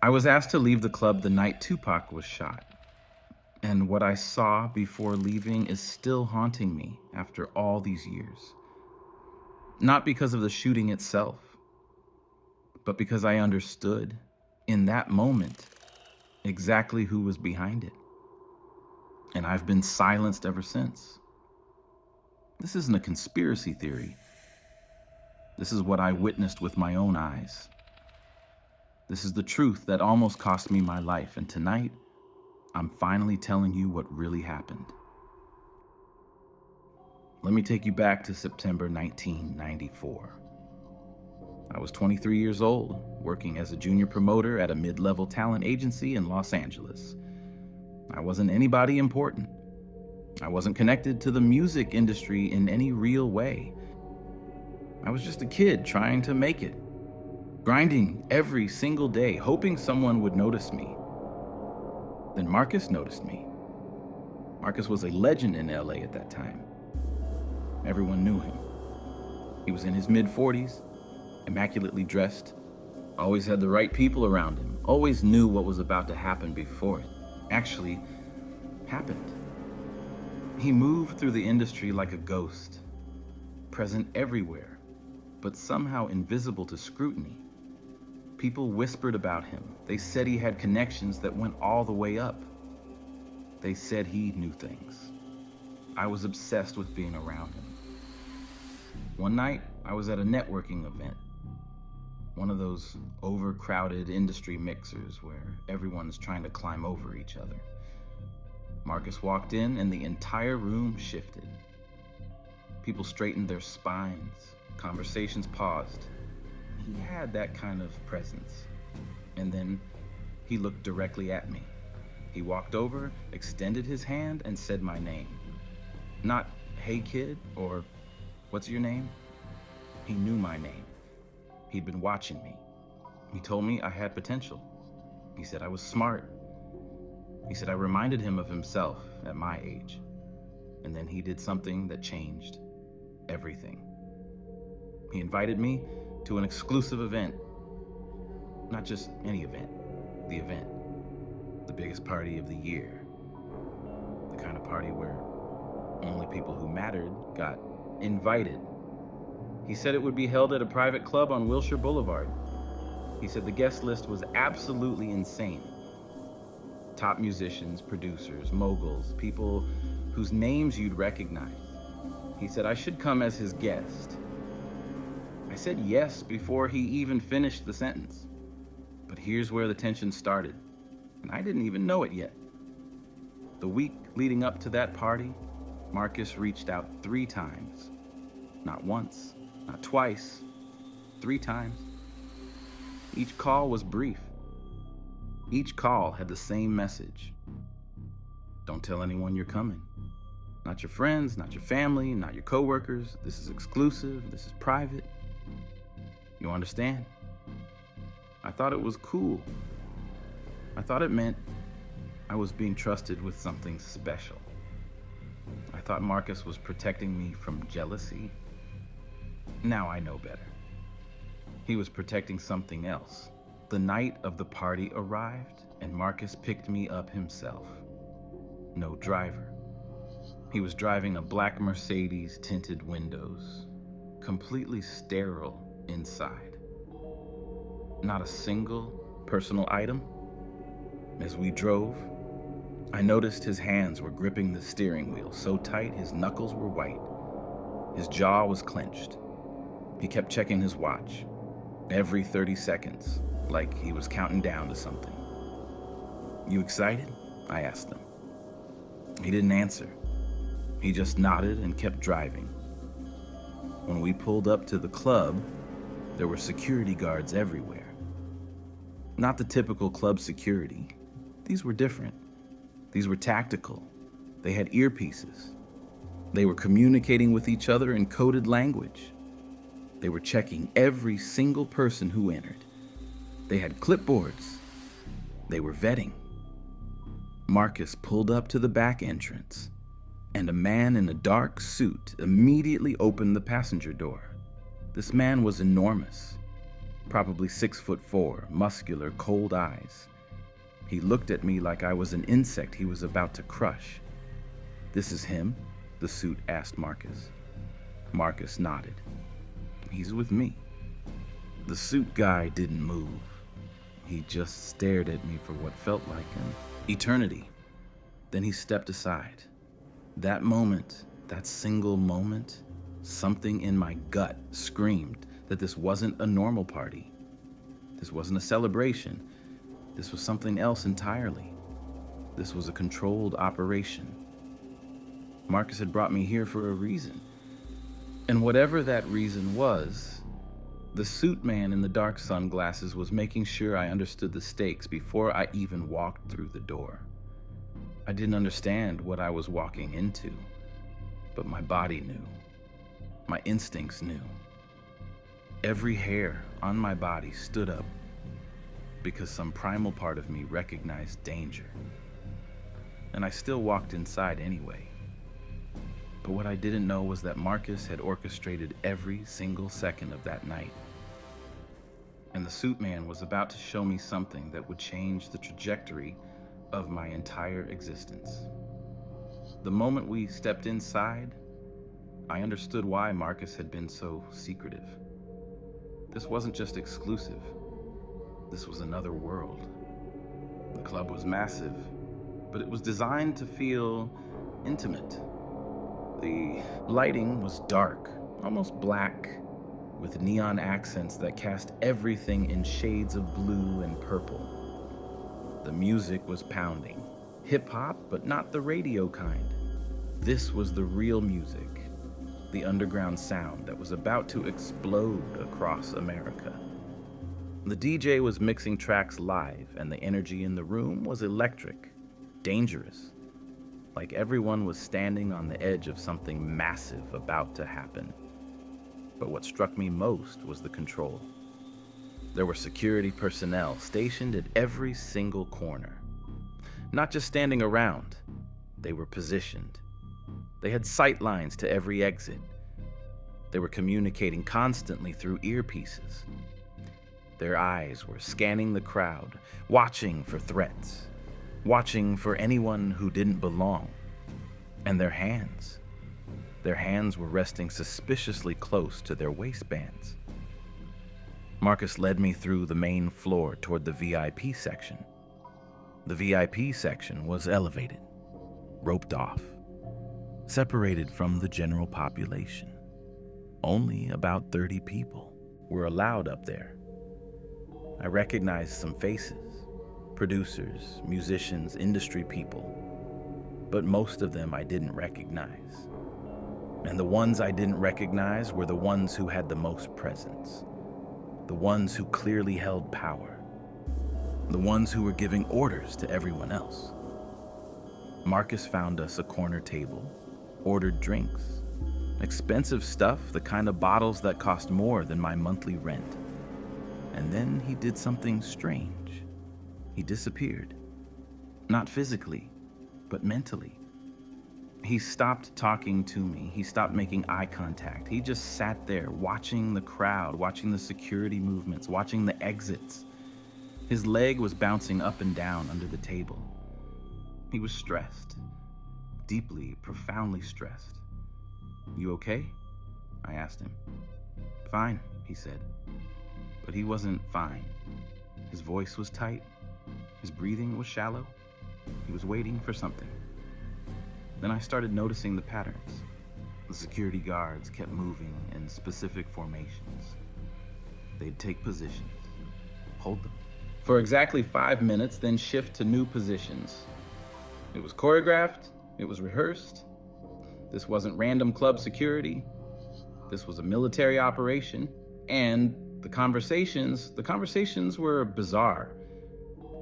I was asked to leave the club the night Tupac was shot. And what I saw before leaving is still haunting me after all these years. Not because of the shooting itself, but because I understood in that moment exactly who was behind it. And I've been silenced ever since. This isn't a conspiracy theory. This is what I witnessed with my own eyes. This is the truth that almost cost me my life, and tonight, I'm finally telling you what really happened. Let me take you back to September 1994. I was 23 years old, working as a junior promoter at a mid-level talent agency in Los Angeles. I wasn't anybody important. I wasn't connected to the music industry in any real way. I was just a kid trying to make it, grinding every single day, hoping someone would notice me. Then Marcus noticed me. Marcus was a legend in LA at that time. Everyone knew him. He was in his mid-40s, immaculately dressed, always had the right people around him, always knew what was about to happen before it actually happened. He moved through the industry like a ghost, present everywhere, but somehow invisible to scrutiny. People whispered about him. They said he had connections that went all the way up. They said he knew things. I was obsessed with being around him. One night, I was at a networking event, one of those overcrowded industry mixers where everyone's trying to climb over each other. Marcus walked in and the entire room shifted. People straightened their spines, conversations paused. He had that kind of presence. And then he looked directly at me. He walked over, extended his hand, and said my name. Not, "Hey kid," or "What's your name?" He knew my name. He'd been watching me. He told me I had potential. He said I was smart. He said I reminded him of himself at my age. And then he did something that changed everything. He invited me to an exclusive event. Not just any event, the event. The biggest party of the year. The kind of party where only people who mattered got invited. He said it would be held at a private club on Wilshire Boulevard. He said the guest list was absolutely insane. Top musicians, producers, moguls, people whose names you'd recognize. He said I should come as his guest. I said yes before he even finished the sentence. But here's where the tension started, and I didn't even know it yet. The week leading up to that party, Marcus reached out 3 times. Not once, not twice, 3 times. Each call was brief. Each call had the same message. Don't tell anyone you're coming. Not your friends, not your family, not your coworkers. This is exclusive, this is private. You understand? I thought it was cool. I thought it meant I was being trusted with something special. I thought Marcus was protecting me from jealousy. Now I know better. He was protecting something else. The night of the party arrived, and Marcus picked me up himself. No driver. He was driving a black Mercedes, tinted windows, completely sterile inside. Not a single personal item. As we drove, I noticed his hands were gripping the steering wheel so tight his knuckles were white. His jaw was clenched. He kept checking his watch every 30 seconds, like he was counting down to something. "You excited?" I asked him. He didn't answer. He just nodded and kept driving. When we pulled up to the club, there were security guards everywhere. Not the typical club security. These were different. These were tactical. They had earpieces. They were communicating with each other in coded language. They were checking every single person who entered. They had clipboards. They were vetting. Marcus pulled up to the back entrance, and a man in a dark suit immediately opened the passenger door. This man was enormous. probably 6'4", muscular, cold eyes. He looked at me like I was an insect he was about to crush. "This is him?" the suit asked Marcus. Marcus nodded. "He's with me." The suit guy didn't move. He just stared at me for what felt like an eternity. Then he stepped aside. That moment, that single moment, something in my gut screamed that this wasn't a normal party. This wasn't a celebration. This was something else entirely. This was a controlled operation. Marcus had brought me here for a reason. And whatever that reason was, the suit man in the dark sunglasses was making sure I understood the stakes before I even walked through the door. I didn't understand what I was walking into, but my body knew. My instincts knew. Every hair on my body stood up because some primal part of me recognized danger. And I still walked inside anyway. But what I didn't know was that Marcus had orchestrated every single second of that night. And the suit man was about to show me something that would change the trajectory of my entire existence. The moment we stepped inside, I understood why Marcus had been so secretive. This wasn't just exclusive. This was another world. The club was massive, but it was designed to feel intimate. The lighting was dark, almost black, with neon accents that cast everything in shades of blue and purple. The music was pounding. Hip-hop, but not the radio kind. This was the real music, the underground sound that was about to explode across America. The DJ was mixing tracks live, and the energy in the room was electric, dangerous. Like everyone was standing on the edge of something massive about to happen. But what struck me most was the control. There were security personnel stationed at every single corner. Not just standing around, they were positioned. They had sight lines to every exit. They were communicating constantly through earpieces. Their eyes were scanning the crowd, watching for threats, watching for anyone who didn't belong. And their hands were resting suspiciously close to their waistbands. Marcus led me through the main floor toward the VIP section. The VIP section was elevated, roped off, separated from the general population. Only about 30 people were allowed up there. I recognized some faces, producers, musicians, industry people, but most of them I didn't recognize. And the ones I didn't recognize were the ones who had the most presence, the ones who clearly held power, the ones who were giving orders to everyone else. Marcus found us a corner table, ordered drinks, expensive stuff, the kind of bottles that cost more than my monthly rent. And then he did something strange. He disappeared. Not physically, but mentally. He stopped talking to me. He stopped making eye contact. He just sat there watching the crowd, watching the security movements, watching the exits. His leg was bouncing up and down under the table. He was stressed, deeply, profoundly stressed. "You okay?" I asked him. "Fine," he said. But he wasn't fine. His voice was tight. His breathing was shallow. He was waiting for something. Then I started noticing the patterns. The security guards kept moving in specific formations. They'd take positions, hold them for exactly 5 minutes, then shift to new positions. It was choreographed. It was rehearsed. This wasn't random club security. This was a military operation. And the conversations were bizarre.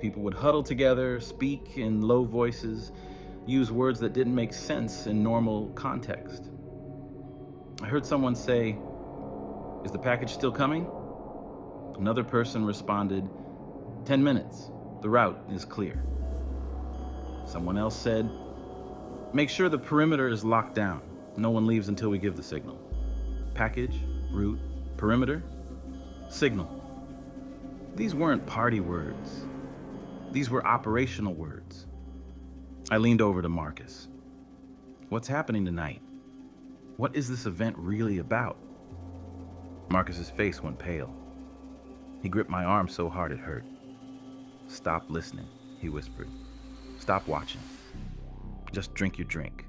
People would huddle together, speak in low voices, use words that didn't make sense in normal context. I heard someone say, "Is the package still coming?" Another person responded, 10 minutes, the route is clear. Someone else said, "Make sure the perimeter is locked down. No one leaves until we give the signal." Package, route, perimeter, signal. These weren't party words. These were operational words. I leaned over to Marcus. What's happening tonight? What is this event really about? Marcus's face went pale. He gripped my arm so hard it hurt. Stop listening, he whispered. Stop watching. Just drink your drink.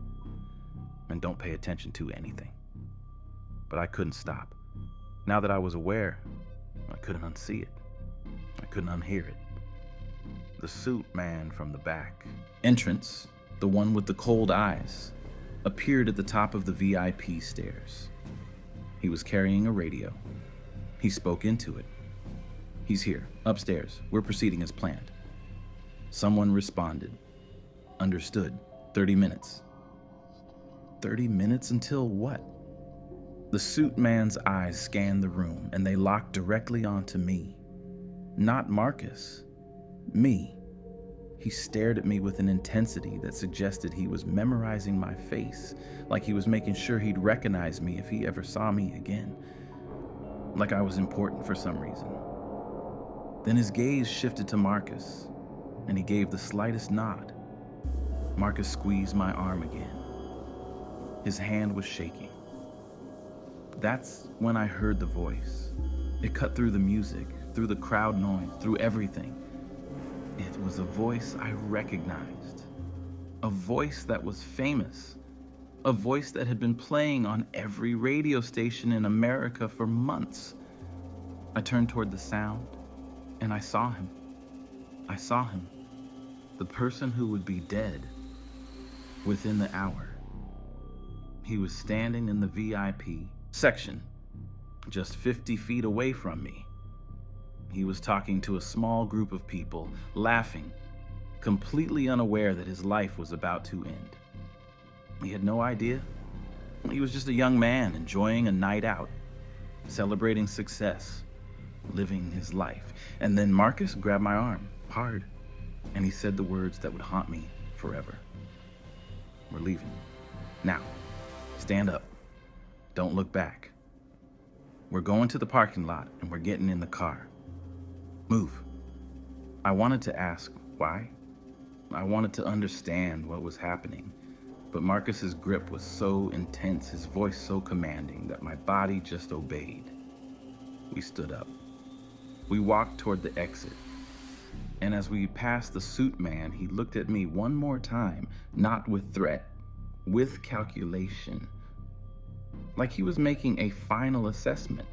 And don't pay attention to anything. But I couldn't stop. Now that I was aware, I couldn't unsee it. I couldn't unhear it. The suit man from the back entrance, the one with the cold eyes, appeared at the top of the VIP stairs. He was carrying a radio. He spoke into it. He's here, upstairs. We're proceeding as planned. Someone responded. Understood. 30 minutes. 30 minutes until what? The suit man's eyes scanned the room, and they locked directly onto me. Not Marcus. Me. He stared at me with an intensity that suggested he was memorizing my face, like he was making sure he'd recognize me if he ever saw me again. Like I was important for some reason. Then his gaze shifted to Marcus, and he gave the slightest nod. Marcus squeezed my arm again. His hand was shaking. That's when I heard the voice. It cut through the music, through the crowd noise, through everything. It was a voice I recognized. A voice that was famous. A voice that had been playing on every radio station in America for months. I turned toward the sound, and I saw him. I saw him. The person who would be dead within the hour. He was standing in the VIP section, just 50 feet away from me. He was talking to a small group of people, laughing, completely unaware that his life was about to end. He had no idea. He was just a young man enjoying a night out, celebrating success, living his life. And then Marcus grabbed my arm, hard, and he said the words that would haunt me forever. We're leaving. Now, stand up. Don't look back. We're going to the parking lot and we're getting in the car. Move. I wanted to ask why. I wanted to understand what was happening, but Marcus's grip was so intense, his voice so commanding, that my body just obeyed. We stood up. We walked toward the exit. And as we passed the suit man, he looked at me one more time, not with threat, with calculation, like he was making a final assessment.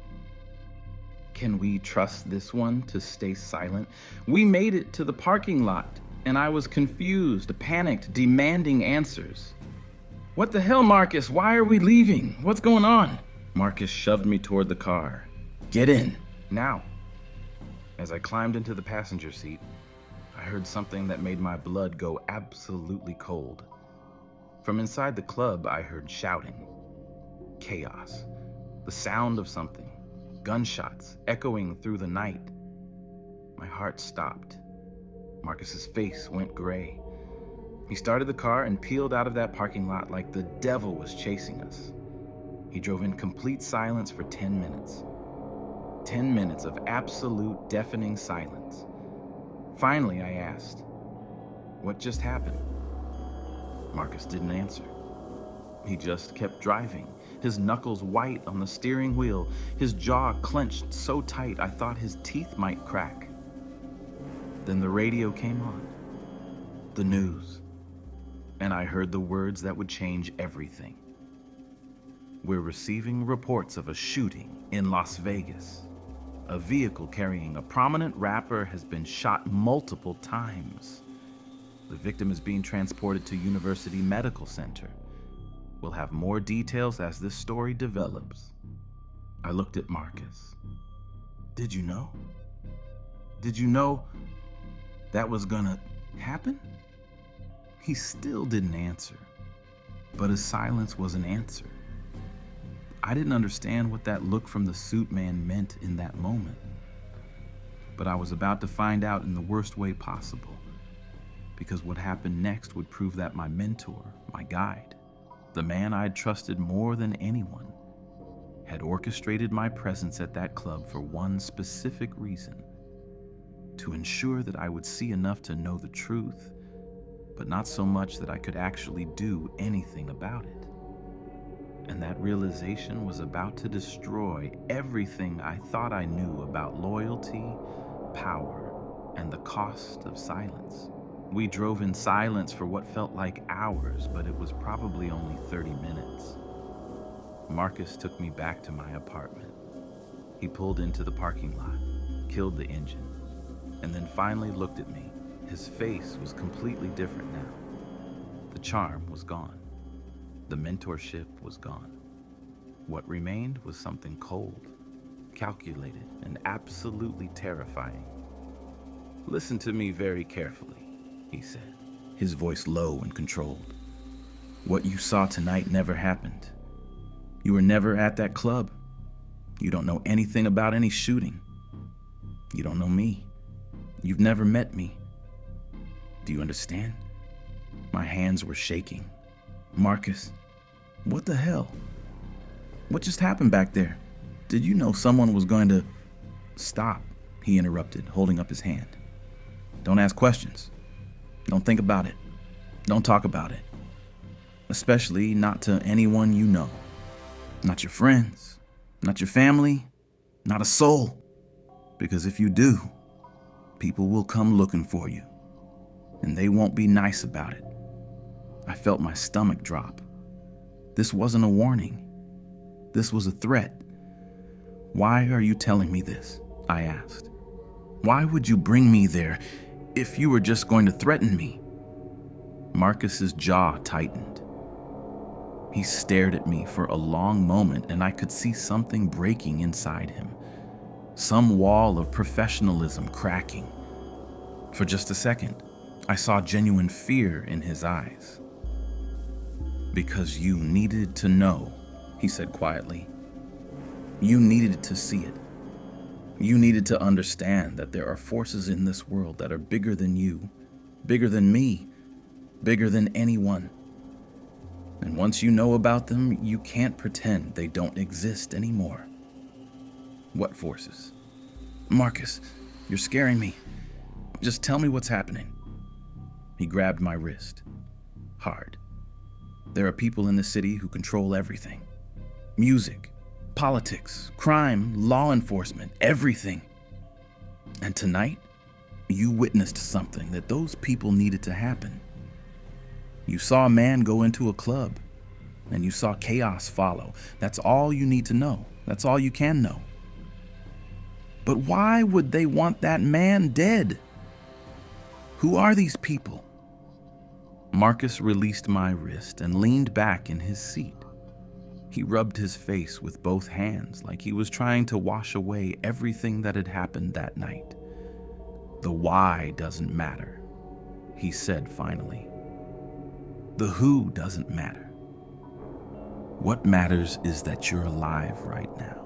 Can we trust this one to stay silent? We made it to the parking lot, and I was confused, panicked, demanding answers. What the hell, Marcus? Why are we leaving? What's going on? Marcus shoved me toward the car. Get in, now. As I climbed into the passenger seat, I heard something that made my blood go absolutely cold. From inside the club, I heard shouting, chaos, the sound of something. Gunshots echoing through the night. My heart stopped. Marcus's face went gray. He started the car and peeled out of that parking lot like the devil was chasing us. He drove in complete silence for 10 minutes. 10 minutes of absolute deafening silence. Finally, I asked, what just happened? Marcus didn't answer. He just kept driving, his knuckles white on the steering wheel, his jaw clenched so tight I thought his teeth might crack. Then the radio came on, the news, and I heard the words that would change everything. We're receiving reports of a shooting in Las Vegas. A vehicle carrying a prominent rapper has been shot multiple times. The victim is being transported to University Medical Center. We'll have more details as this story develops. I looked at Marcus. Did you know? Did you know that was gonna happen? He still didn't answer, but his silence was an answer. I didn't understand what that look from the suit man meant in that moment, but I was about to find out in the worst way possible, because what happened next would prove that my mentor, my guide, the man I'd trusted more than anyone, had orchestrated my presence at that club for one specific reason: to ensure that I would see enough to know the truth, but not so much that I could actually do anything about it. And that realization was about to destroy everything I thought I knew about loyalty, power, and the cost of silence. We drove in silence for what felt like hours, but it was probably only 30 minutes. Marcus took me back to my apartment. He pulled into the parking lot, killed the engine, and then finally looked at me. His face was completely different now. The charm was gone. The mentorship was gone. What remained was something cold, calculated, and absolutely terrifying. "Listen to me very carefully," he said, his voice low and controlled. "What you saw tonight never happened. You were never at that club. You don't know anything about any shooting. You don't know me. You've never met me. Do you understand?" My hands were shaking. "Marcus, what the hell? What just happened back there? Did you know someone was going to—" "Stop," he interrupted, holding up his hand. "Don't ask questions. Don't think about it. Don't talk about it. Especially not to anyone you know. Not your friends, not your family, not a soul. Because if you do, people will come looking for you, and they won't be nice about it." I felt my stomach drop. This wasn't a warning. This was a threat. "Why are you telling me this?" I asked. "Why would you bring me there if you were just going to threaten me?" Marcus's jaw tightened. He stared at me for a long moment, and I could see something breaking inside him. Some wall of professionalism cracking. For just a second, I saw genuine fear in his eyes. "Because you needed to know," he said quietly. "You needed to see it. You needed to understand that there are forces in this world that are bigger than you, bigger than me, bigger than anyone. And once you know about them, you can't pretend they don't exist anymore." "What forces?" "Marcus, you're scaring me. Just tell me what's happening." He grabbed my wrist. Hard. "There are people in the city who control everything. Music, politics, crime, law enforcement, everything. And tonight, you witnessed something that those people needed to happen. You saw a man go into a club, and you saw chaos follow. That's all you need to know. That's all you can know. But why would they want that man dead? Who are these people?" Marcus released my wrist and leaned back in his seat. He rubbed his face with both hands like he was trying to wash away everything that had happened that night. "The why doesn't matter," he said finally. "The who doesn't matter. What matters is that you're alive right now.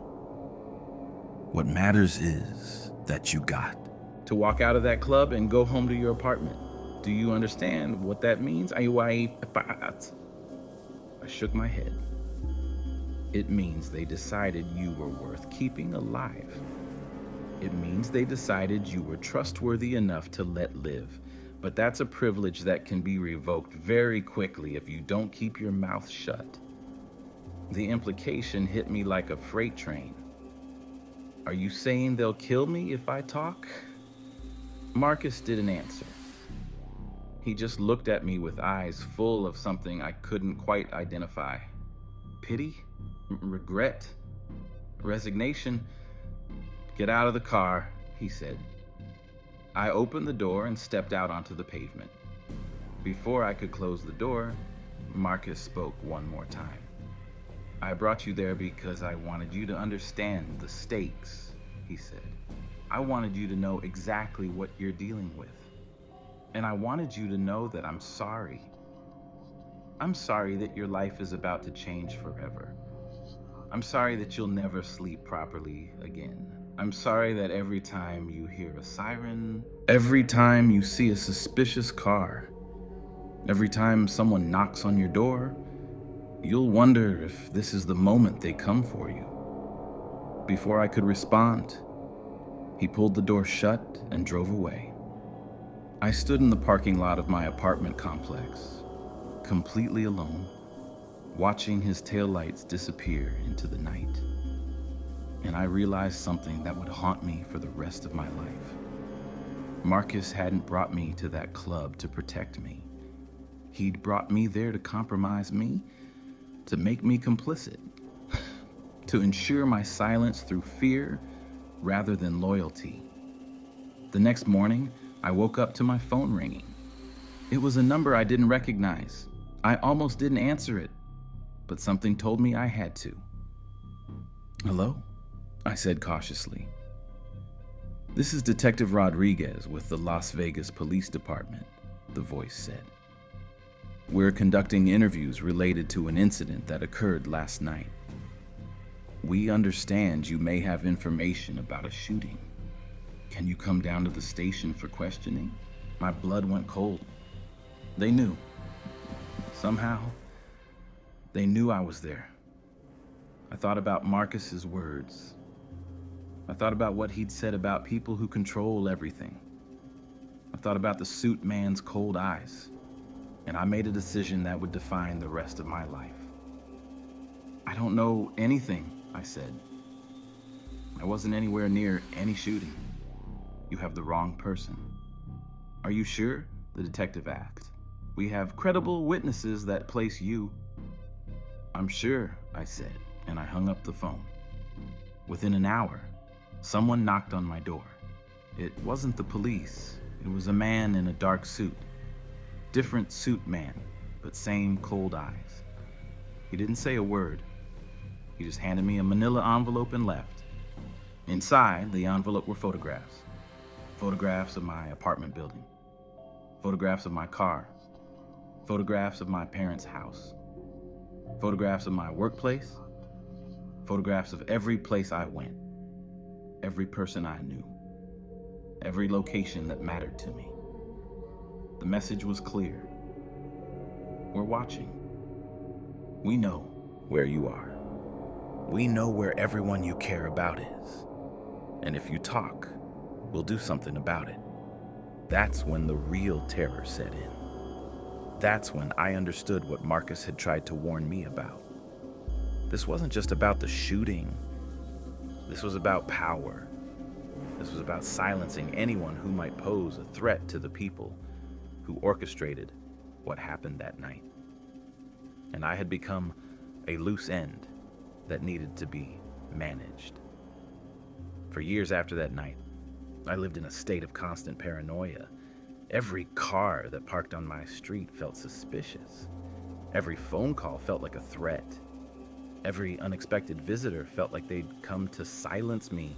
What matters is that you got to walk out of that club and go home to your apartment. Do you understand what that means?" I shook my head. "It means they decided you were worth keeping alive. It means they decided you were trustworthy enough to let live. But that's a privilege that can be revoked very quickly if you don't keep your mouth shut." The implication hit me like a freight train. "Are you saying they'll kill me if I talk?" Marcus didn't answer. He just looked at me with eyes full of something I couldn't quite identify. Pity? Regret? Resignation? "Get out of the car," he said. I opened the door and stepped out onto the pavement. Before I could close the door, Marcus spoke one more time. "I brought you there because I wanted you to understand the stakes," he said. "I wanted you to know exactly what you're dealing with. And I wanted you to know that I'm sorry. I'm sorry that your life is about to change forever. I'm sorry that you'll never sleep properly again. I'm sorry that every time you hear a siren, every time you see a suspicious car, every time someone knocks on your door, you'll wonder if this is the moment they come for you." Before I could respond, He pulled the door shut and drove away. I stood in the parking lot of my apartment complex, completely alone, watching his taillights disappear into the night. And I realized something that would haunt me for the rest of my life. Marcus hadn't brought me to that club to protect me. He'd brought me there to compromise me, to make me complicit, to ensure my silence through fear rather than loyalty. The next morning, I woke up to my phone ringing. It was a number I didn't recognize. I almost didn't answer it, but something told me I had to. "Hello?" I said cautiously. "This is Detective Rodriguez with the Las Vegas Police Department," the voice said. "We're conducting interviews related to an incident that occurred last night. We understand you may have information about a shooting. Can you come down to the station for questioning?" My blood went cold. They knew. Somehow, they knew I was there. I thought about Marcus's words. I thought about what he'd said about people who control everything. I thought about the suit man's cold eyes, and I made a decision that would define the rest of my life. "I don't know anything," I said. "I wasn't anywhere near any shooting. You have the wrong person." "Are you sure?" the detective asked. "We have credible witnesses that place you." "I'm sure," I said, and I hung up the phone. Within an hour, someone knocked on my door. It wasn't the police. It was a man in a dark suit. Different suit man, but same cold eyes. He didn't say a word. He just handed me a manila envelope and left. Inside the envelope were photographs. Photographs of my apartment building. Photographs of my car. Photographs of my parents' house. Photographs of my workplace. Photographs of every place I went. Every person I knew. Every location that mattered to me. The message was clear. We're watching. We know where you are. We know where everyone you care about is. And if you talk, we'll do something about it. That's when the real terror set in. That's when I understood what Marcus had tried to warn me about. This wasn't just about the shooting. This was about power. This was about silencing anyone who might pose a threat to the people who orchestrated what happened that night. And I had become a loose end that needed to be managed. For years after that night, I lived in a state of constant paranoia. Every car that parked on my street felt suspicious. Every phone call felt like a threat. Every unexpected visitor felt like they'd come to silence me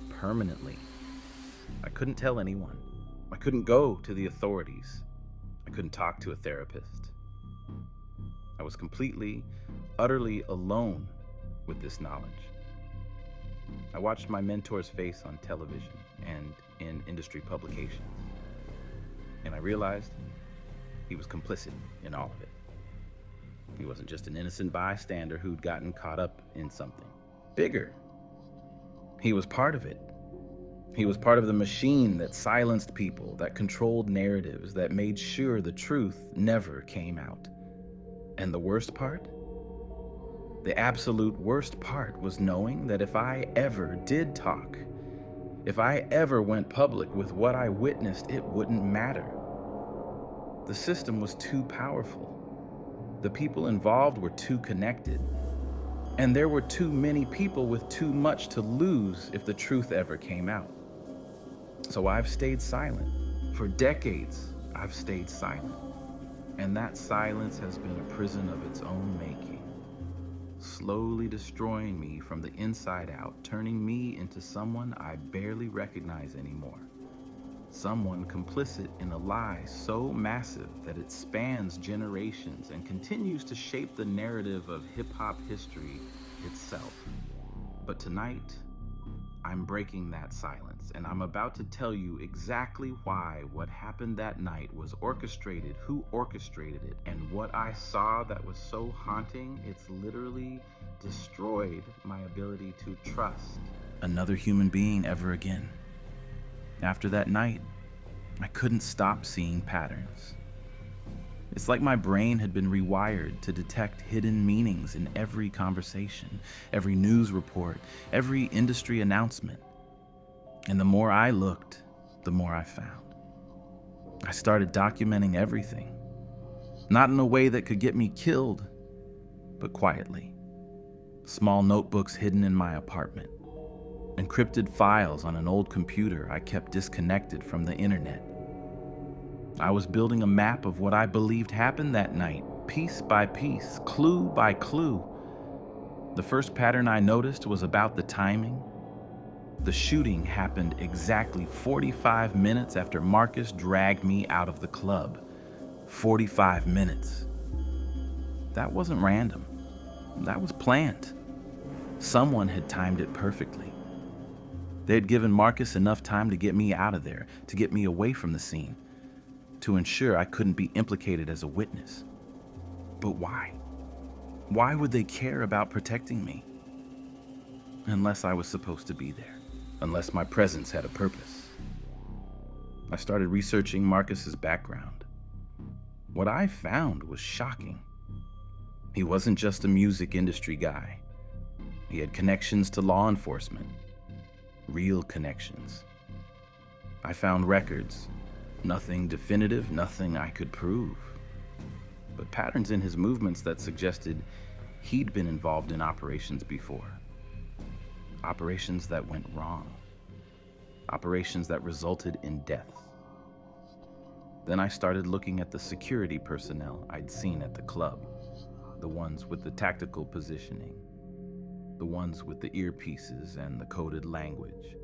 permanently. I couldn't tell anyone. I couldn't go to the authorities. I couldn't talk to a therapist. I was completely, utterly alone with this knowledge. I watched my mentor's face on television and in industry publications, and I realized he was complicit in all of it. He wasn't just an innocent bystander who'd gotten caught up in something bigger. He was part of it. He was part of the machine that silenced people, that controlled narratives, that made sure the truth never came out. And the worst part? The absolute worst part was knowing that if I ever did talk, if I ever went public with what I witnessed, it wouldn't matter. The system was too powerful. The people involved were too connected. And there were too many people with too much to lose if the truth ever came out. So I've stayed silent. For decades, I've stayed silent. And that silence has been a prison of its own making, slowly destroying me from the inside out, turning me into someone I barely recognize anymore. Someone complicit in a lie so massive that it spans generations and continues to shape the narrative of hip-hop history itself. But tonight, I'm breaking that silence, and I'm about to tell you exactly why what happened that night was orchestrated, who orchestrated it, and what I saw that was so haunting, it's literally destroyed my ability to trust another human being ever again. After that night, I couldn't stop seeing patterns. It's like my brain had been rewired to detect hidden meanings in every conversation, every news report, every industry announcement. And the more I looked, the more I found. I started documenting everything, not in a way that could get me killed, but quietly. Small notebooks hidden in my apartment, encrypted files on an old computer I kept disconnected from the internet. I was building a map of what I believed happened that night, piece by piece, clue by clue. The first pattern I noticed was about the timing. The shooting happened exactly 45 minutes after Marcus dragged me out of the club. 45 minutes. That wasn't random. That was planned. Someone had timed it perfectly. They had given Marcus enough time to get me out of there, to get me away from the scene, to ensure I couldn't be implicated as a witness. But why? Why would they care about protecting me? Unless I was supposed to be there, unless my presence had a purpose. I started researching Marcus's background. What I found was shocking. He wasn't just a music industry guy. He had connections to law enforcement, real connections. I found records. Nothing definitive, nothing I could prove, but patterns in his movements that suggested he'd been involved in operations before. Operations that went wrong. Operations that resulted in deaths. Then I started looking at the security personnel I'd seen at the club, the ones with the tactical positioning, the ones with the earpieces and the coded language.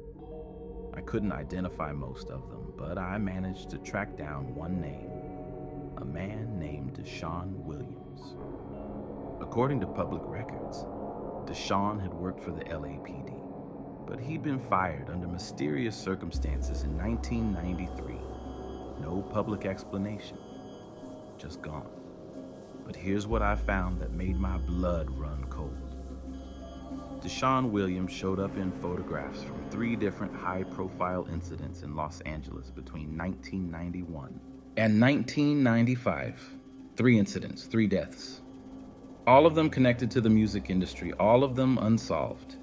I couldn't identify most of them, but I managed to track down one name, a man named Deshaun Williams. According to public records, Deshaun had worked for the LAPD, but he'd been fired under mysterious circumstances in 1993. No public explanation, just gone. But here's what I found that made my blood run cold. Deshaun Williams showed up in photographs from 3 different high-profile incidents in Los Angeles between 1991 and 1995. 3 incidents, 3 deaths. All of them connected to the music industry, all of them unsolved.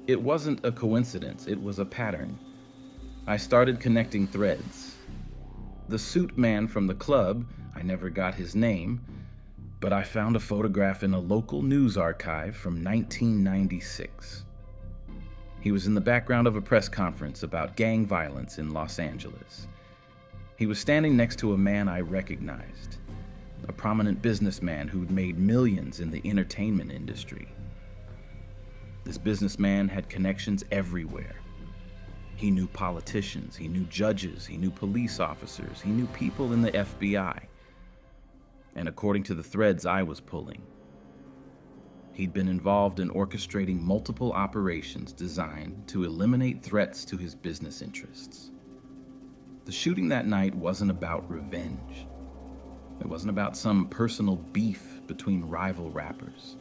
It wasn't a coincidence, it was a pattern. I started connecting threads. The suit man from the club, I never got his name, but I found a photograph in a local news archive from 1996. He was in the background of a press conference about gang violence in Los Angeles. He was standing next to a man I recognized, a prominent businessman who'd made millions in the entertainment industry. This businessman had connections everywhere. He knew politicians, he knew judges, he knew police officers, he knew people in the FBI. And according to the threads I was pulling, he'd been involved in orchestrating multiple operations designed to eliminate threats to his business interests. The shooting that night wasn't about revenge. It wasn't about some personal beef between rival rappers.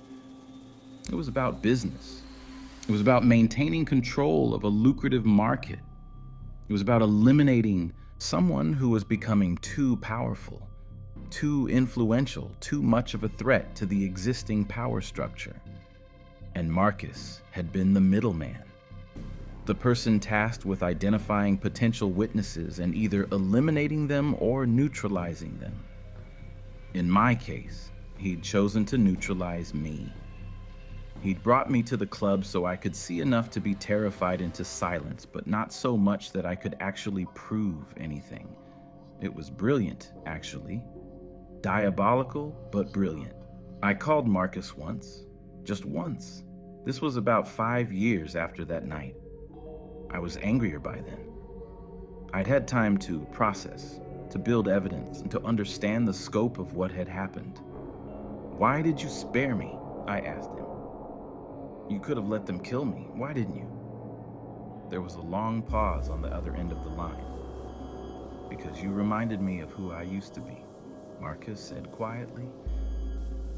It was about business. It was about maintaining control of a lucrative market. It was about eliminating someone who was becoming too powerful, too influential, too much of a threat to the existing power structure. And Marcus had been the middleman, the person tasked with identifying potential witnesses and either eliminating them or neutralizing them. In my case, he'd chosen to neutralize me. He'd brought me to the club so I could see enough to be terrified into silence, but not so much that I could actually prove anything. It was brilliant, actually. Diabolical, but brilliant. I called Marcus once, just once. This was about 5 years after that night. I was angrier by then. I'd had time to process, to build evidence, and to understand the scope of what had happened. "Why did you spare me?" I asked him. "You could have let them kill me. Why didn't you?" There was a long pause on the other end of the line. "Because you reminded me of who I used to be," Marcus said quietly.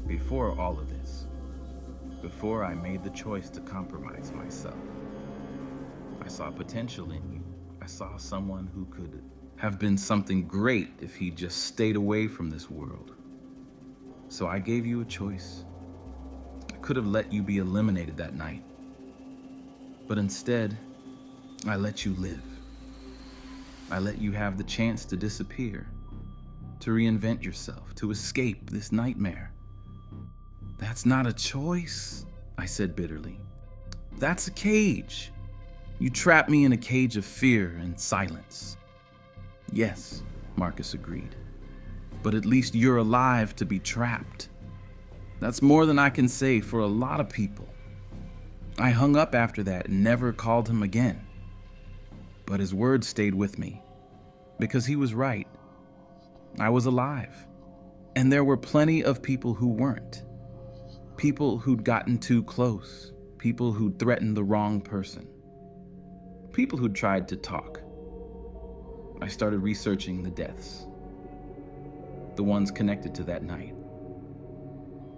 "Before all of this, before I made the choice to compromise myself, I saw potential in you. I I saw someone who could have been something great if he just stayed away from this world. So I gave you a choice. I could have let you be eliminated that night. But instead, I let you live. I let you have the chance to disappear, to reinvent yourself, to escape this nightmare. That's not a choice, I said bitterly. That's a cage. You trapped me in a cage of fear and silence. Yes, Marcus agreed. But at least you're alive to be trapped. That's more than I can say for a lot of people. I hung up after that and never called him again. But his words stayed with me, because he was right. I was alive. And there were plenty of people who weren't. People who'd gotten too close. People who'd threatened the wrong person. People who'd tried to talk. I started researching the deaths. The ones connected to that night.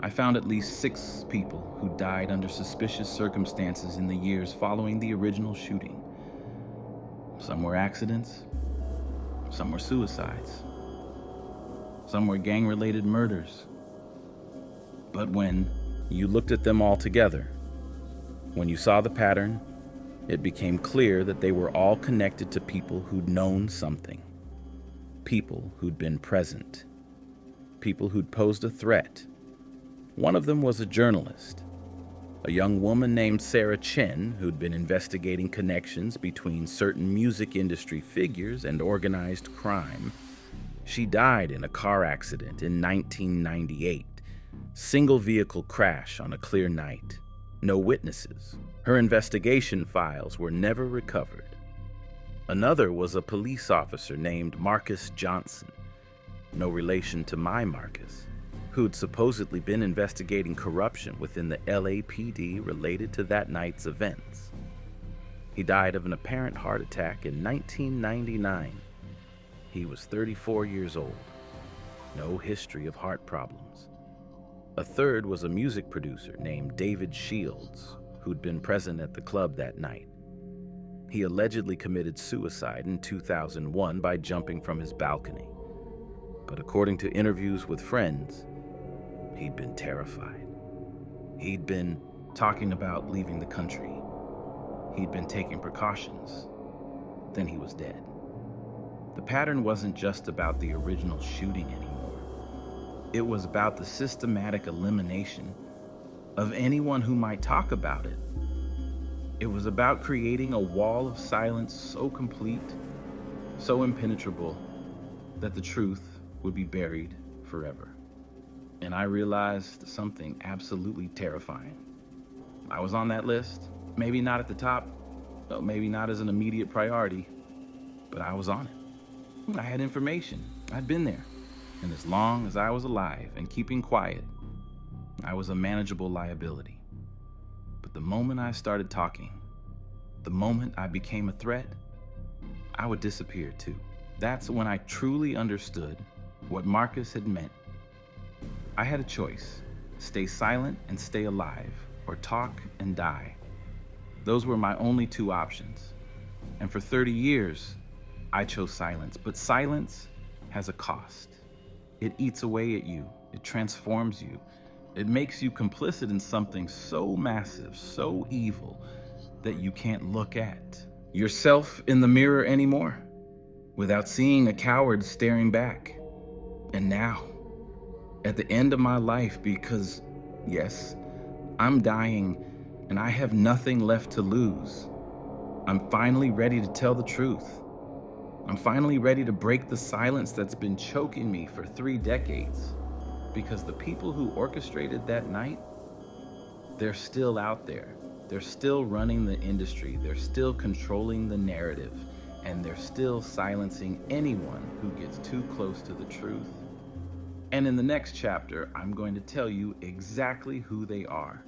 I found at least 6 people who died under suspicious circumstances in the years following the original shooting. Some were accidents. Some were suicides. Some were gang-related murders. But when you looked at them all together, when you saw the pattern, it became clear that they were all connected to people who'd known something. People who'd been present. People who'd posed a threat. One of them was a journalist, a young woman named Sarah Chen who'd been investigating connections between certain music industry figures and organized crime. She died in a car accident in 1998. Single vehicle crash on a clear night. No witnesses. Her investigation files were never recovered. Another was a police officer named Marcus Johnson, no relation to my Marcus, who'd supposedly been investigating corruption within the LAPD related to that night's events. He died of an apparent heart attack in 1999. He was 34 years old. No history of heart problems. A third was a music producer named David Shields, who'd been present at the club that night. He allegedly committed suicide in 2001 by jumping from his balcony. But according to interviews with friends, he'd been terrified. He'd been talking about leaving the country. He'd been taking precautions. Then he was dead. The pattern wasn't just about the original shooting anymore. It was about the systematic elimination of anyone who might talk about it. It was about creating a wall of silence so complete, so impenetrable, that the truth would be buried forever. And I realized something absolutely terrifying. I was on that list, maybe not at the top, maybe not as an immediate priority, but I was on it. I had information. I'd been there. And as long as I was alive and keeping quiet, I was a manageable liability. But the moment I started talking, the moment I became a threat, I would disappear too. That's when I truly understood what Marcus had meant. I had a choice: stay silent and stay alive, or talk and die. Those were my only 2 options. And for 30 years, I chose silence. But silence has a cost. It eats away at you. It transforms you. It makes you complicit in something so massive, so evil, that you can't look at yourself in the mirror anymore without seeing a coward staring back. And now, at the end of my life, because, yes, I'm dying and I have nothing left to lose, I'm finally ready to tell the truth. I'm finally ready to break the silence that's been choking me for 3 decades. Because the people who orchestrated that night, they're still out there. They're still running the industry. They're still controlling the narrative. And they're still silencing anyone who gets too close to the truth. And in the next chapter, I'm going to tell you exactly who they are,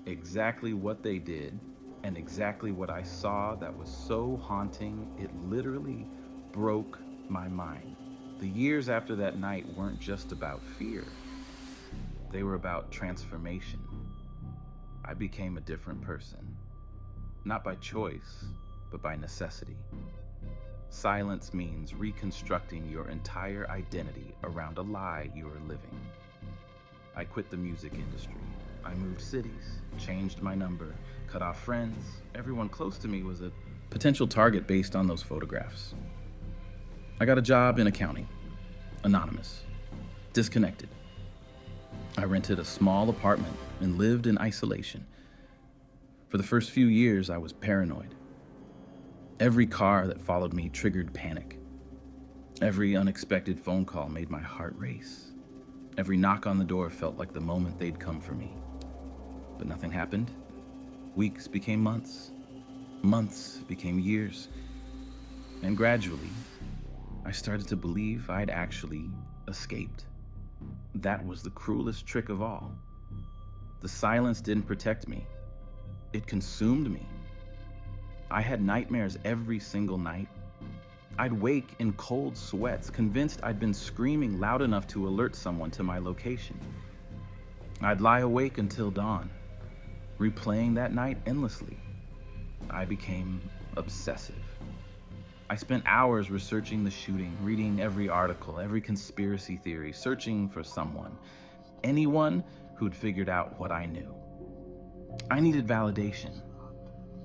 exactly what they did, and exactly what I saw that was so haunting, it literally broke my mind. The years after that night weren't just about fear. They were about transformation. I became a different person. Not by choice, but by necessity. Silence means reconstructing your entire identity around a lie you are living. I quit the music industry. I moved cities, changed my number, cut off friends. Everyone close to me was a potential target based on those photographs. I got a job in accounting, anonymous, disconnected. I rented a small apartment and lived in isolation. For the first few years, I was paranoid. Every car that followed me triggered panic. Every unexpected phone call made my heart race. Every knock on the door felt like the moment they'd come for me. But nothing happened. Weeks became months. Months became years. And gradually, I started to believe I'd actually escaped. That was the cruelest trick of all. The silence didn't protect me. It consumed me. I had nightmares every single night. I'd wake in cold sweats, convinced I'd been screaming loud enough to alert someone to my location. I'd lie awake until dawn, replaying that night endlessly. I became obsessive. I spent hours researching the shooting, reading every article, every conspiracy theory, searching for someone, anyone who'd figured out what I knew. I needed validation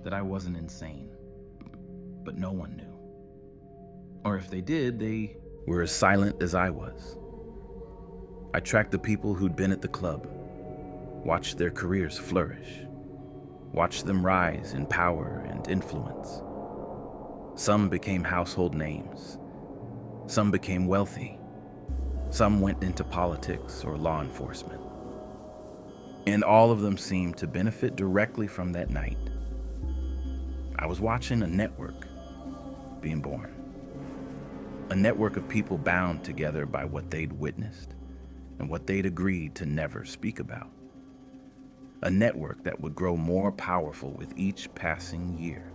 that I wasn't insane, but no one knew. Or if they did, they were as silent as I was. I tracked the people who'd been at the club, watched their careers flourish, watched them rise in power and influence. Some became household names. Some became wealthy. Some went into politics or law enforcement. And all of them seemed to benefit directly from that night. I was watching a network being born. A network of people bound together by what they'd witnessed and what they'd agreed to never speak about. A network that would grow more powerful with each passing year.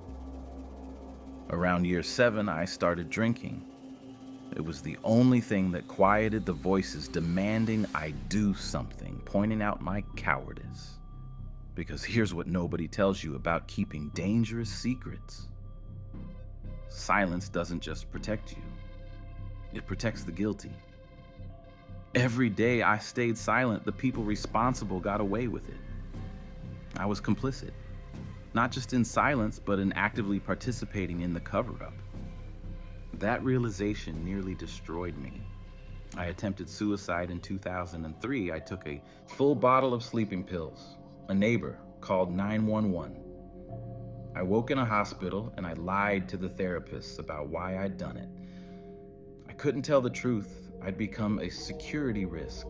Around year 7, I started drinking. It was the only thing that quieted the voices demanding I do something, pointing out my cowardice. Because here's what nobody tells you about keeping dangerous secrets. Silence doesn't just protect you. It protects the guilty. Every day I stayed silent, the people responsible got away with it. I was complicit. Not just in silence, but in actively participating in the cover-up. That realization nearly destroyed me. I attempted suicide in 2003. I took a full bottle of sleeping pills. A neighbor called 911. I woke in a hospital and I lied to the therapists about why I'd done it. I couldn't tell the truth. I'd become a security risk,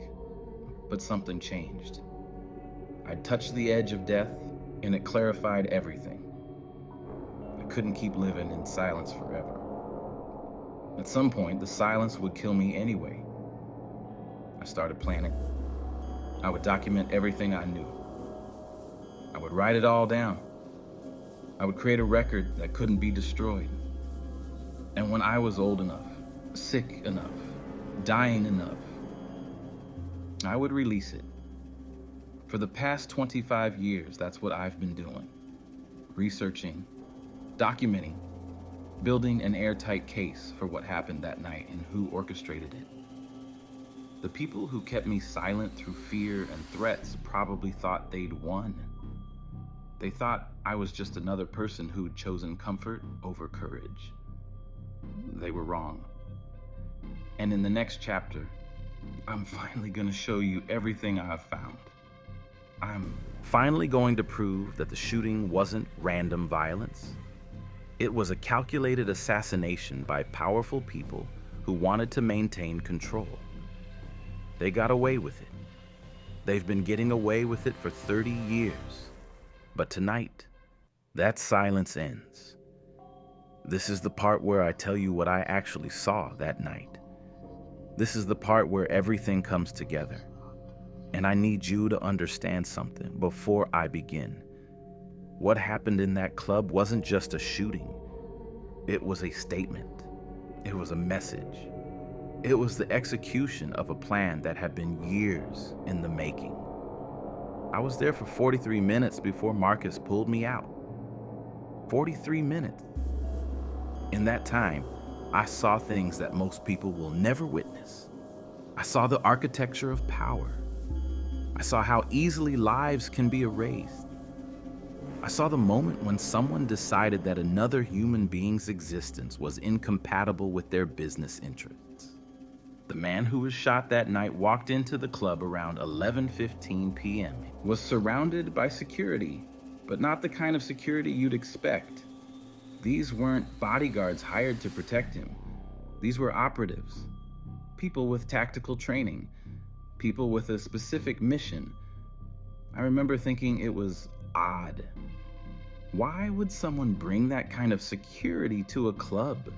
but something changed. I'd touched the edge of death, and it clarified everything. I couldn't keep living in silence forever. At some point, the silence would kill me anyway. I started planning. I would document everything I knew. I would write it all down. I would create a record that couldn't be destroyed. And when I was old enough, sick enough, dying enough, I would release it. For the past 25 years, that's what I've been doing. Researching, documenting, building an airtight case for what happened that night and who orchestrated it. The people who kept me silent through fear and threats probably thought they'd won. They thought I was just another person who'd chosen comfort over courage. They were wrong. And in the next chapter, I'm finally gonna show you everything I've found. I'm finally going to prove that the shooting wasn't random violence. It was a calculated assassination by powerful people who wanted to maintain control. They got away with it. They've been getting away with it for 30 years. But tonight, that silence ends. This is the part where I tell you what I actually saw that night. This is the part where everything comes together. And I need you to understand something before I begin. What happened in that club wasn't just a shooting. It was a statement. It was a message. It was the execution of a plan that had been years in the making. I was there for 43 minutes before Marcus pulled me out. 43 minutes. In that time, I saw things that most people will never witness. I saw the architecture of power. I saw how easily lives can be erased. I saw the moment when someone decided that another human being's existence was incompatible with their business interests. The man who was shot that night walked into the club around 11:15 p.m. He was surrounded by security, but not the kind of security you'd expect. These weren't bodyguards hired to protect him. These were operatives, people with tactical training, people with a specific mission. I remember thinking it was odd. Why would someone bring that kind of security to a club?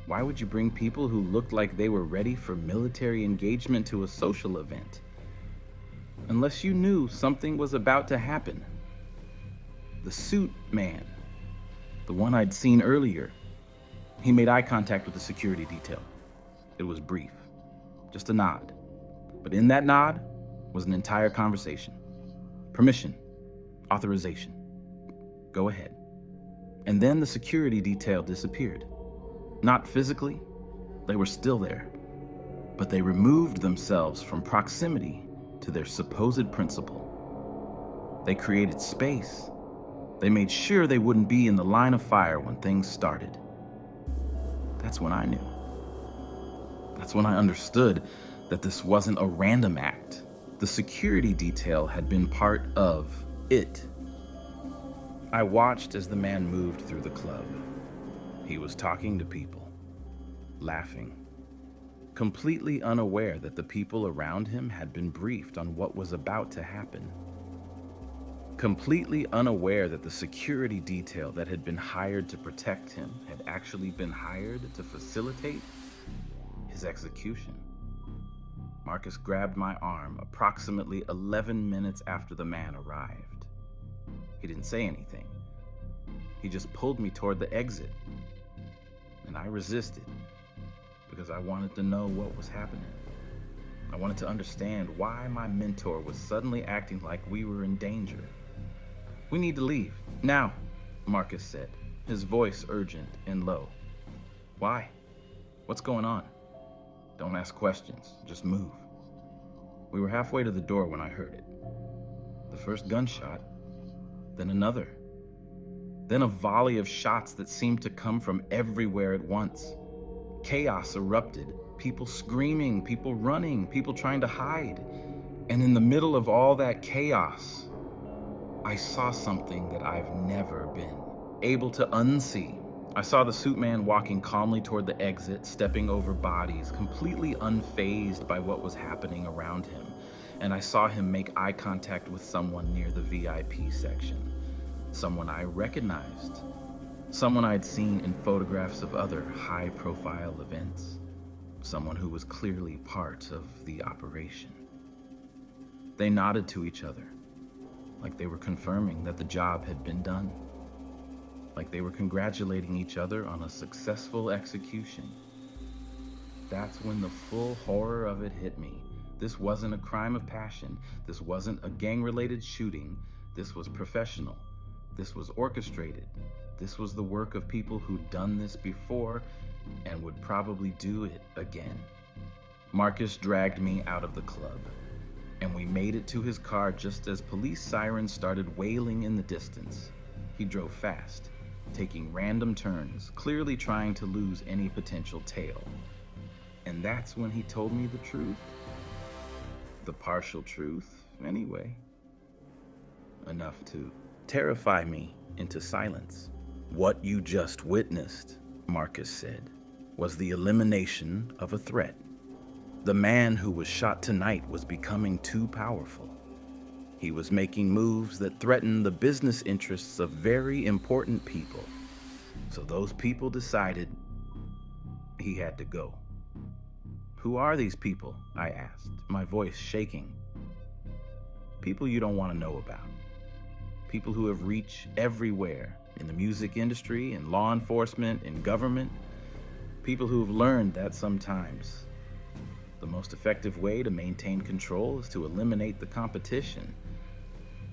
Why would you bring people who looked like they were ready for military engagement to a social event? Unless you knew something was about to happen. The suit man, the one I'd seen earlier, he made eye contact with the security detail. It was brief, just a nod. But in that nod was an entire conversation. Permission, authorization, go ahead. And then the security detail disappeared. Not physically, they were still there, but they removed themselves from proximity to their supposed principal. They created space. They made sure they wouldn't be in the line of fire when things started. That's when I knew. That's when I understood that this wasn't a random act. The security detail had been part of it. I watched as the man moved through the club. He was talking to people, laughing, completely unaware that the people around him had been briefed on what was about to happen. Completely unaware that the security detail that had been hired to protect him had actually been hired to facilitate his execution. Marcus grabbed my arm approximately 11 minutes after the man arrived. He didn't say anything. He just pulled me toward the exit. And I resisted because I wanted to know what was happening. I wanted to understand why my mentor was suddenly acting like we were in danger. "We need to leave, now," Marcus said, his voice urgent and low. "Why? What's going on?" "Don't ask questions, just move." We were halfway to the door when I heard it. The first gunshot, then another. Then a volley of shots that seemed to come from everywhere at once. Chaos erupted, people screaming, people running, people trying to hide. And in the middle of all that chaos, I saw something that I've never been able to unsee. I saw the suit man walking calmly toward the exit, stepping over bodies, completely unfazed by what was happening around him. And I saw him make eye contact with someone near the VIP section. Someone I recognized. Someone I'd seen in photographs of other high-profile events. Someone who was clearly part of the operation. They nodded to each other, like they were confirming that the job had been done. Like they were congratulating each other on a successful execution. That's when the full horror of it hit me. This wasn't a crime of passion. This wasn't a gang-related shooting. This was professional. This was orchestrated. This was the work of people who'd done this before and would probably do it again. Marcus dragged me out of the club, and we made it to his car just as police sirens started wailing in the distance. He drove fast, taking random turns, clearly trying to lose any potential tail. And that's when he told me the truth. The partial truth, anyway. Enough to terrify me into silence. "What you just witnessed," Marcus said, "was the elimination of a threat. The man who was shot tonight was becoming too powerful. He was making moves that threatened the business interests of very important people. So those people decided he had to go." "Who are these people?" I asked, my voice shaking. "People you don't want to know about. People who have reach everywhere, in the music industry, in law enforcement, in government. People who have learned that sometimes the most effective way to maintain control is to eliminate the competition.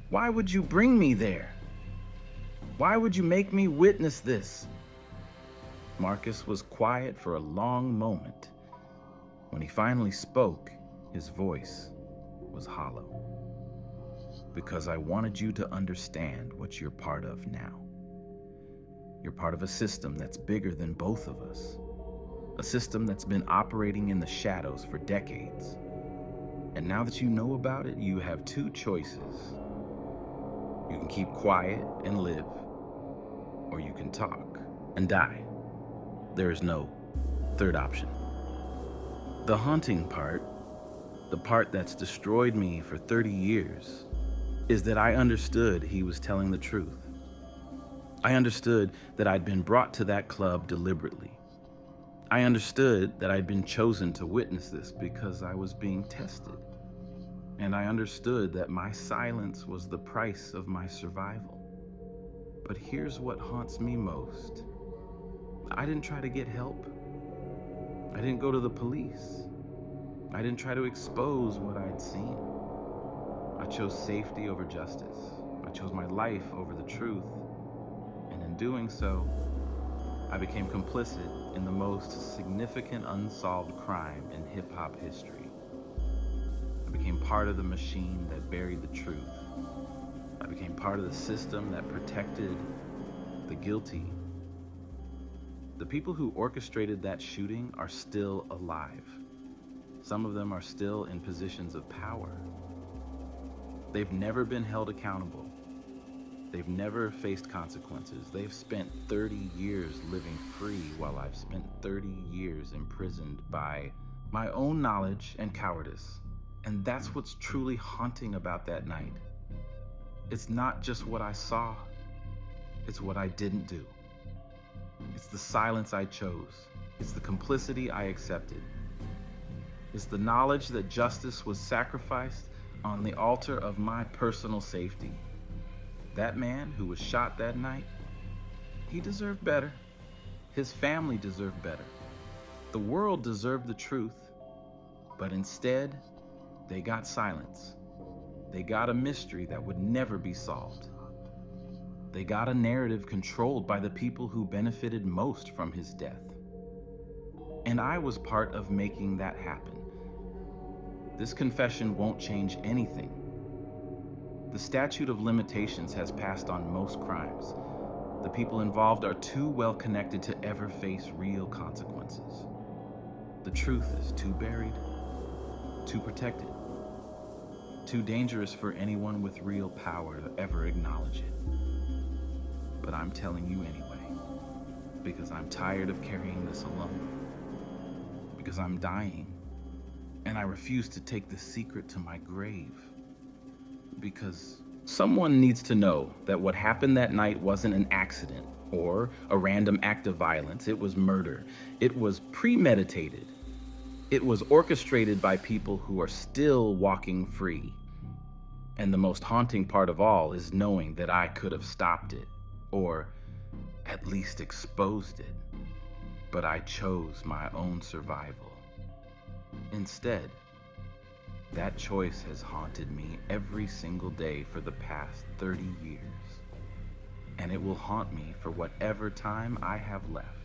Why would you bring me there? Why would you make me witness this?" Marcus was quiet for a long moment. When he finally spoke, his voice was hollow. Because I wanted you to understand what you're part of now. You're part of a system that's bigger than both of us. A system that's been operating in the shadows for decades. And now that you know about it, you have two choices. You can keep quiet and live, or you can talk and die. There is no third option. The haunting part, the part that's destroyed me for 30 years, is that I understood he was telling the truth. I understood that I'd been brought to that club deliberately. I understood that I'd been chosen to witness this because I was being tested. And I understood that my silence was the price of my survival. But here's what haunts me most. I didn't try to get help. I didn't go to the police. I didn't try to expose what I'd seen. I chose safety over justice. I chose my life over the truth. And in doing so, I became complicit in the most significant unsolved crime in hip-hop history. I became part of the machine that buried the truth. I became part of the system that protected the guilty. The people who orchestrated that shooting are still alive. Some of them are still in positions of power. They've never been held accountable. They've never faced consequences. They've spent 30 years living free while I've spent 30 years imprisoned by my own knowledge and cowardice. And that's what's truly haunting about that night. It's not just what I saw, it's what I didn't do. It's the silence I chose. It's the complicity I accepted. It's the knowledge that justice was sacrificed on the altar of my personal safety. That man who was shot that night, he deserved better. His family deserved better. The world deserved the truth, but instead, they got silence. They got a mystery that would never be solved. They got a narrative controlled by the people who benefited most from his death. And I was part of making that happen. This confession won't change anything. The statute of limitations has passed on most crimes. The people involved are too well connected to ever face real consequences. The truth is too buried, too protected, too dangerous for anyone with real power to ever acknowledge it. But I'm telling you anyway, because I'm tired of carrying this alone, because I'm dying, and I refuse to take this secret to my grave. Because someone needs to know that what happened that night wasn't an accident or a random act of violence. It was murder. It was premeditated. It was orchestrated by people who are still walking free. And the most haunting part of all is knowing that I could have stopped it, or at least exposed it. But I chose my own survival. Instead, that choice has haunted me every single day for the past 30 years. And it will haunt me for whatever time I have left.